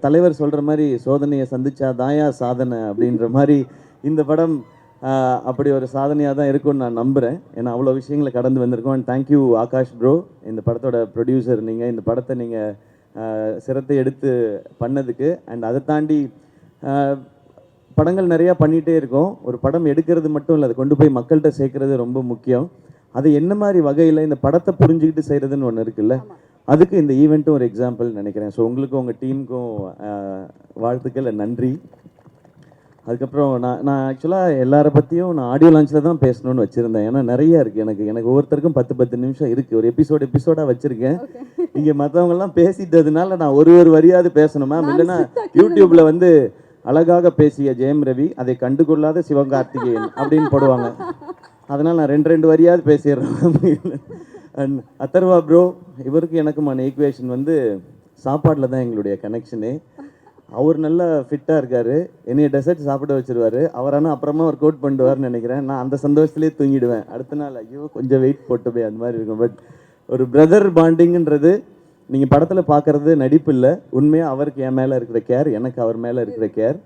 தலைவர் சொல்கிற மாதிரி சோதனையை சந்திச்சா தாயா சாதனை அப்படின்ற மாதிரி இந்த படம் அப்படி ஒரு சாதனையாக தான் இருக்கும்னு நான் நம்புகிறேன். ஏன்னா அவ்வளோ விஷயங்களை கடந்து வந்திருக்கோம். அண்ட் தேங்க்யூ ஆகாஷ் ப்ரோ, இந்த படத்தோட ப்ரொடியூசர் நீங்கள், இந்த படத்தை நீங்கள் சிரத்தை எடுத்து பண்ணதுக்கு. அண்ட் அதை தாண்டி படங்கள் நிறையா பண்ணிகிட்டே இருக்கோம். ஒரு படம் எடுக்கிறது மட்டும் இல்லை, அதை கொண்டு போய் மக்கள்கிட்ட சேர்க்கறது ரொம்ப முக்கியம். அது என்ன மாதிரி வகையில் இந்த படத்தை புரிஞ்சுக்கிட்டு செய்கிறதுன்னு ஒன்று இருக்குல்ல, அதுக்கு இந்த ஈவெண்ட்டும் ஒரு எக்ஸாம்பிள் நினைக்கிறேன். ஸோ உங்களுக்கும் உங்கள் டீமுக்கும் வாழ்த்துக்கள், நன்றி. அதுக்கப்புறம் நான் ஆக்சுவலாக எல்லாரை பற்றியும் நான் ஆடியோ லான்ச்சில் தான் பேசணும்னு வச்சுருந்தேன். ஏன்னா நிறையா இருக்குது எனக்கு ஒவ்வொருத்தருக்கும் 10 நிமிஷம் இருக்குது. ஒரு எபிசோடாக வச்சுருக்கேன். இங்கே மற்றவங்கெல்லாம் பேசிட்டதுனால நான் ஒரு வரியாவது பேசணும் மேம். இல்லைன்னா யூடியூப்பில் வந்து அழகாக பேசிய ஜெயம் ரவி, அதை கண்டுகொள்ளாத சிவகார்த்திகேயன் அப்படின்னு போடுவாங்க. அதனால் நான் 2 வரியாவது பேசிடுறேன். அண்ட் அதர்வா ப்ரோ, இவருக்கு எனக்குமான ஈக்குவேஷன் வந்து சாப்பாட்டில் தான் எங்களுடைய கனெக்ஷனு. அவர் நல்லா ஃபிட்டாக இருக்கார், என்னைய டெசர்ட் சாப்பிட வச்சுருவார். அவரானா அப்புறமா ஒர்க் அவுட் பண்ணிடுவார்னு நினைக்கிறேன். நான் அந்த சந்தோஷத்துலேயே தூங்கிடுவேன். அடுத்த நாள் ஐயோ கொஞ்சம் வெயிட் போட்டுமே அந்த மாதிரி இருக்கும். பட் ஒரு பிரதர் பாண்டிங்கிறது நீங்கள் படத்தில் பார்க்குறது நடிப்பு இல்லை, உண்மையாக அவருக்கு என் மேலே இருக்கிற கேர், எனக்கு அவர் மேலே இருக்கிற கேர்.